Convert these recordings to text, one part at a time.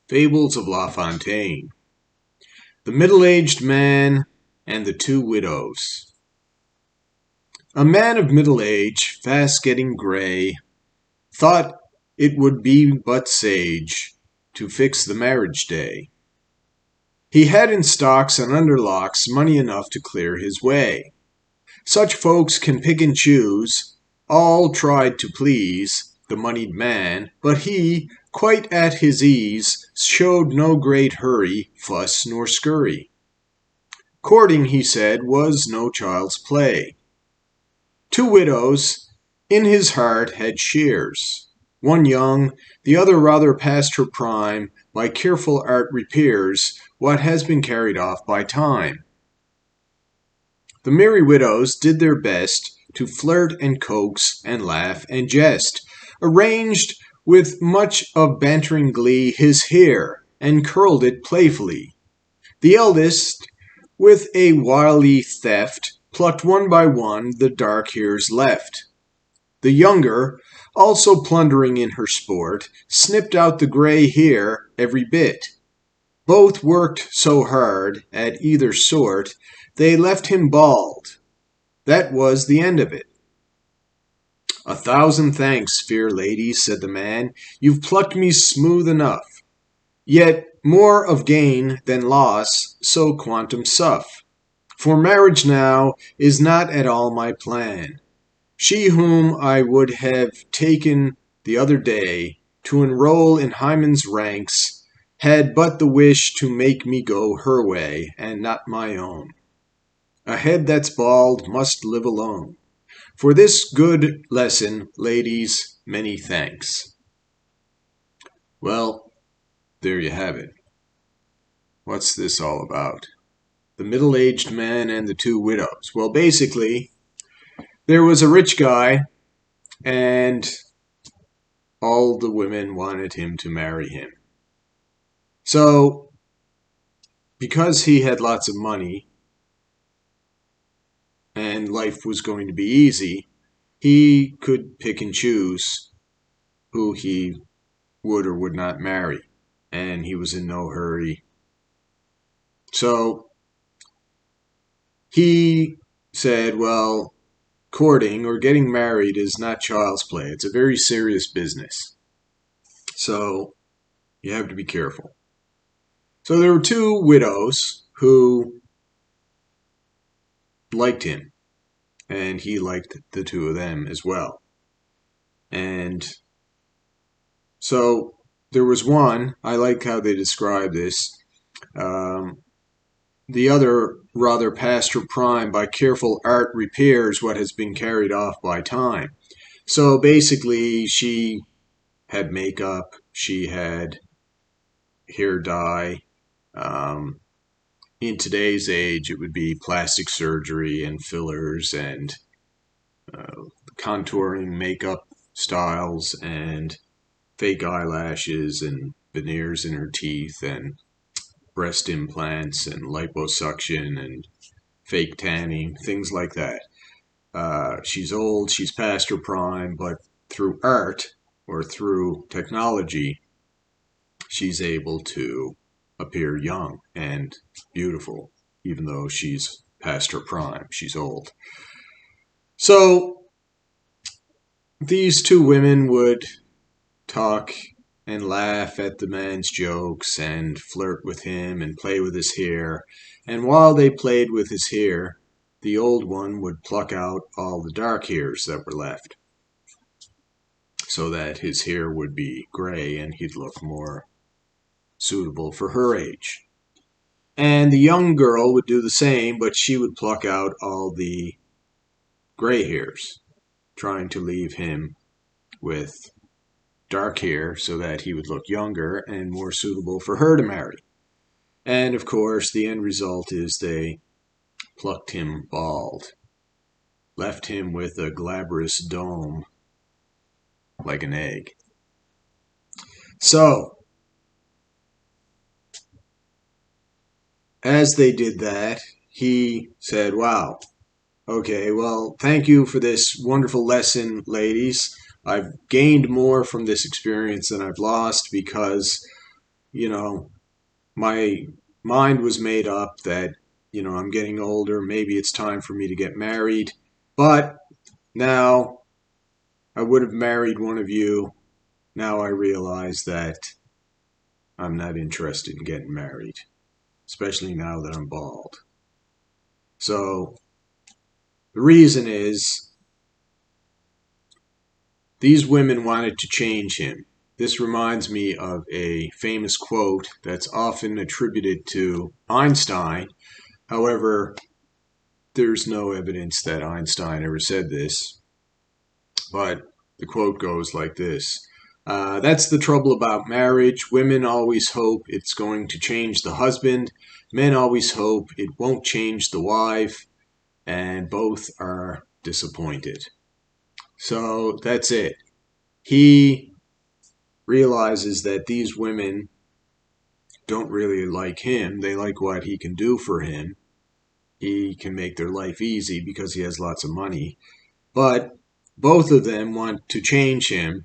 Fables of La Fontaine. The Middle-Aged Man and the Two Widows. A man of middle age, fast getting gray, thought it would be but sage to fix the marriage day. He had in stocks and underlocks money enough to clear his way. Such folks can pick and choose, all tried to please the moneyed man, but he, quite at his ease, showed no great hurry, fuss, nor scurry. Courting, he said, was no child's play. Two widows in his heart had shares. One young, the other rather past her prime, by careful art repairs what has been carried off by time. The merry widows did their best to flirt and coax and laugh and jest, arranged with much of bantering glee his hair, and curled it playfully. The eldest, with a wily theft, plucked one by one the dark hairs left. The younger, also plundering in her sport, snipped out the gray hair every bit. Both worked so hard at either sort, they left him bald. That was the end of it. "A thousand thanks, fair ladies," said the man. "You've plucked me smooth enough. Yet more of gain than loss, so quantum suff. For marriage now is not at all my plan. She whom I would have taken the other day to enroll in Hymen's ranks had but the wish to make me go her way and not my own. A head that's bald must live alone. For this good lesson, ladies, many thanks." Well, there you have it. What's this all about? The middle-aged man and the two widows. Well, basically, there was a rich guy, and all the women wanted him to marry him. So, because he had lots of money, and life was going to be easy, he could pick and choose who he would or would not marry, and he was in no hurry. So he said, well, courting or getting married is not child's play. It's a very serious business. So you have to be careful. So there were two widows who liked him, and he liked the two of them as well. And so there was one, I like how they describe this, the other rather past her prime, by careful art repairs what has been carried off by time. So basically she had makeup, she had hair dye. In today's age, it would be plastic surgery and fillers and contouring makeup styles and fake eyelashes and veneers in her teeth and breast implants and liposuction and fake tanning, things like that. She's old, she's past her prime, but through art or through technology, she's able to appear young and beautiful, even though she's past her prime. She's old. So these two women would talk and laugh at the man's jokes and flirt with him and play with his hair. And while they played with his hair, the old one would pluck out all the dark hairs that were left, so that his hair would be gray and he'd look more suitable for her age. And the young girl would do the same, but she would pluck out all the gray hairs, trying to leave him with dark hair so that he would look younger and more suitable for her to marry. And of course, the end result is they plucked him bald, left him with a glabrous dome like an egg. So, as they did that, he said, wow, okay, well, thank you for this wonderful lesson, ladies. I've gained more from this experience than I've lost because, you know, my mind was made up that, I'm getting older. Maybe it's time for me to get married. But now I would have married one of you. Now I realize that I'm not interested in getting married, especially now that I'm bald. So the reason is these women wanted to change him. This reminds me of a famous quote that's often attributed to Einstein. However, there's no evidence that Einstein ever said this. But the quote goes like this. That's the trouble about marriage. Women always hope it's going to change the husband. Men always hope it won't change the wife. And both are disappointed. So that's it. He realizes that these women don't really like him. They like what he can do for him. He can make their life easy because he has lots of money. But both of them want to change him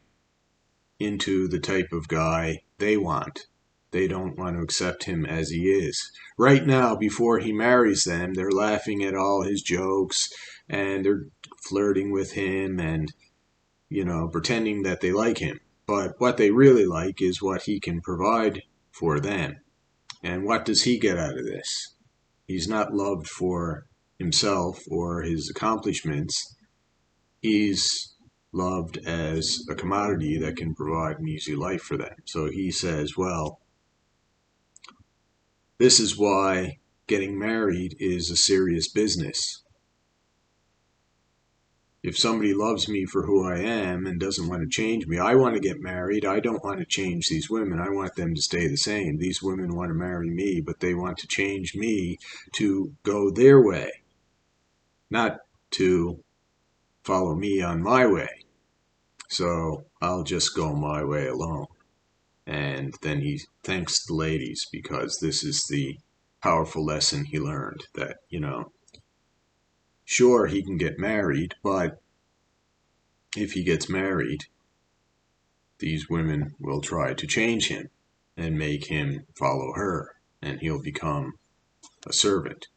into the type of guy they want. They don't want to accept him as he is. Right now, before he marries them, they're laughing at all his jokes and they're flirting with him and, pretending that they like him. But what they really like is what he can provide for them. And what does he get out of this? He's not loved for himself or his accomplishments. He's loved as a commodity that can provide an easy life for them. So he says, well, this is why getting married is a serious business. If somebody loves me for who I am and doesn't want to change me, I want to get married. I don't want to change these women. I want them to stay the same. These women want to marry me, but they want to change me to go their way, not to follow me on my way. So I'll just go my way alone. And then he thanks the ladies because this is the powerful lesson he learned that, sure, he can get married, but if he gets married, these women will try to change him and make him follow her, and he'll become a servant.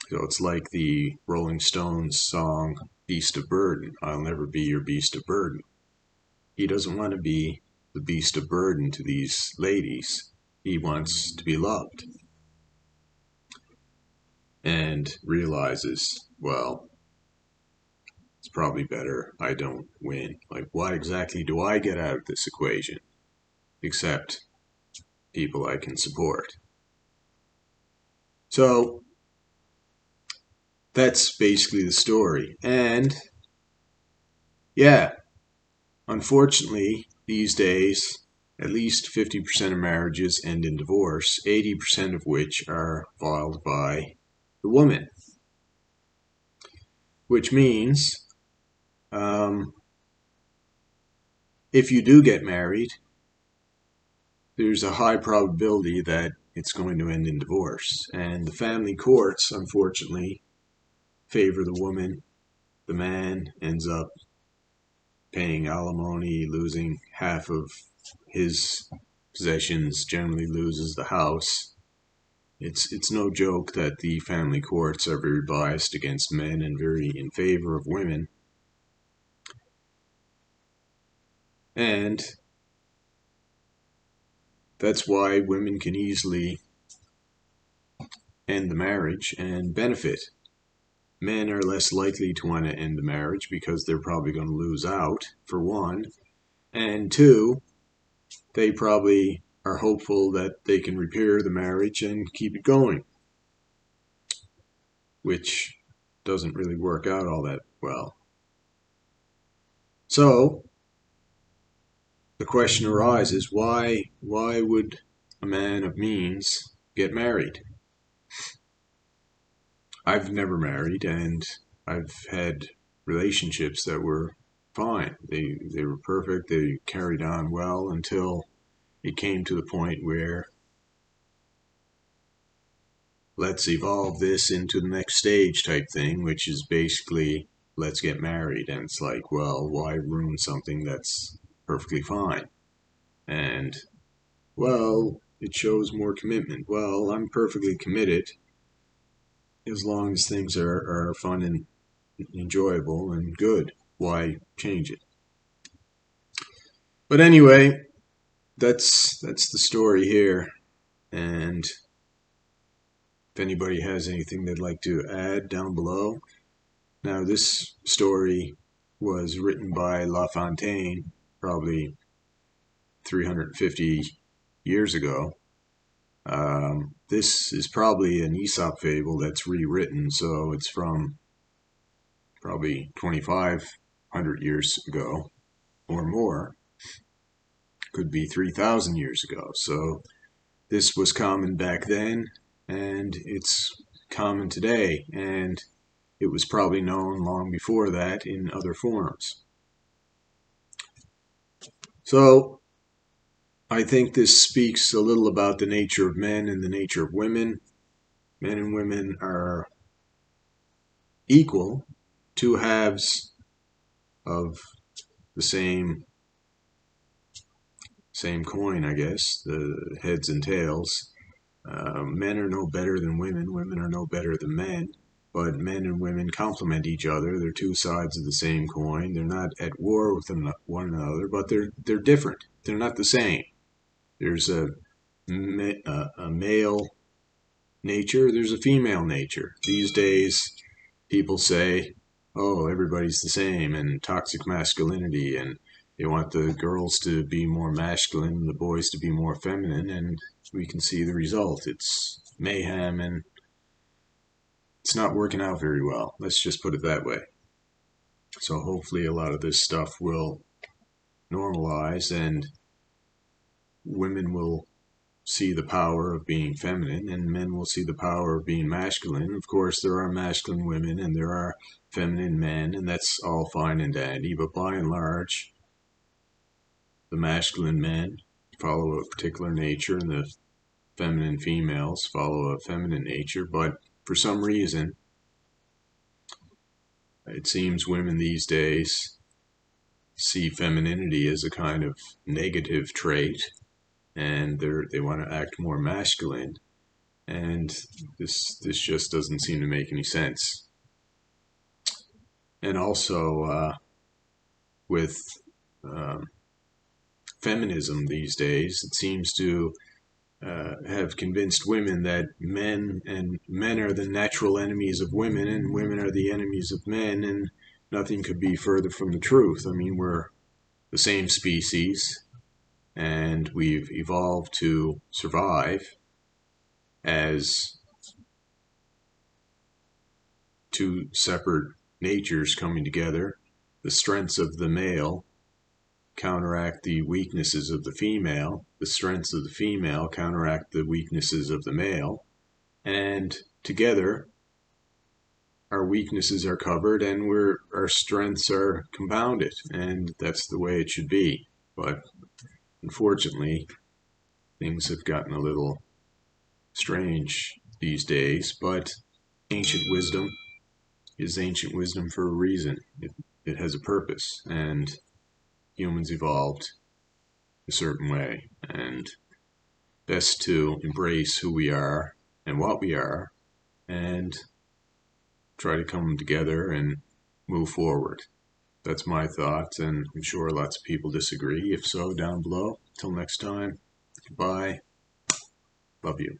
So it's like the Rolling Stones song, Beast of Burden. I'll never be your beast of burden. He doesn't want to be the beast of burden to these ladies. He wants to be loved. And realizes, well, it's probably better I don't win. Like, what exactly do I get out of this equation? Except people I can support. So, that's basically the story. And, yeah, unfortunately, these days, at least 50% of marriages end in divorce, 80% of which are filed by the woman. Which means, if you do get married, there's a high probability that it's going to end in divorce. And the family courts, unfortunately, favor the woman. The man ends up paying alimony, losing half of his possessions, generally loses the house. It's no joke that the family courts are very biased against men and very in favor of women. And that's why women can easily end the marriage and benefit. Men are less likely to want to end the marriage because they're probably going to lose out, for one. And two, they probably are hopeful that they can repair the marriage and keep it going, which doesn't really work out all that well. So the question arises, why would a man of means get married? I've never married, and I've had relationships that were fine. They were perfect. They carried on well until it came to the point where let's evolve this into the next stage type thing, which is basically let's get married. And it's like, well, why ruin something that's perfectly fine? And, well, it shows more commitment. Well, I'm perfectly committed as long as things are fun and enjoyable and good. Why change it? But anyway, that's the story here. And if anybody has anything they'd like to add down below. Now, this story was written by La Fontaine probably 350 years ago. This is probably an Aesop fable that's rewritten, so it's from probably 2,500 years ago or more. Could be 3,000 years ago. So this was common back then, and it's common today, and it was probably known long before that in other forms. So I think this speaks a little about the nature of men and the nature of women. Men and women are equal, two halves of the same coin, I guess, the heads and tails. Men are no better than women. Women are no better than men. But men and women complement each other. They're two sides of the same coin. They're not at war with one another, but they're different. They're not the same. There's a male nature. There's a female nature. These days, people say, "Oh, everybody's the same," and toxic masculinity, and they want the girls to be more masculine and the boys to be more feminine, and we can see the result. It's mayhem, and it's not working out very well. Let's just put it that way. So hopefully a lot of this stuff will normalize, and women will see the power of being feminine, and men will see the power of being masculine. Of course, there are masculine women and there are feminine men, and that's all fine and dandy, but by and large, the masculine men follow a particular nature and the feminine females follow a feminine nature. But for some reason, it seems women these days see femininity as a kind of negative trait, and they want to act more masculine, and this just doesn't seem to make any sense. And also with feminism these days, it seems to have convinced women that men are the natural enemies of women, and women are the enemies of men, and nothing could be further from the truth. I mean, we're the same species, and we've evolved to survive as two separate natures coming together. The strengths of the male counteract the weaknesses of the female. The strengths of the female counteract the weaknesses of the male. And together, our weaknesses are covered and our strengths are compounded. And that's the way it should be. But unfortunately, things have gotten a little strange these days. But ancient wisdom is ancient wisdom for a reason. It has a purpose, and humans evolved a certain way, and best to embrace who we are and what we are and try to come together and move forward. That's my thoughts, and I'm sure lots of people disagree. If so, down below. Till next time, goodbye. Love you.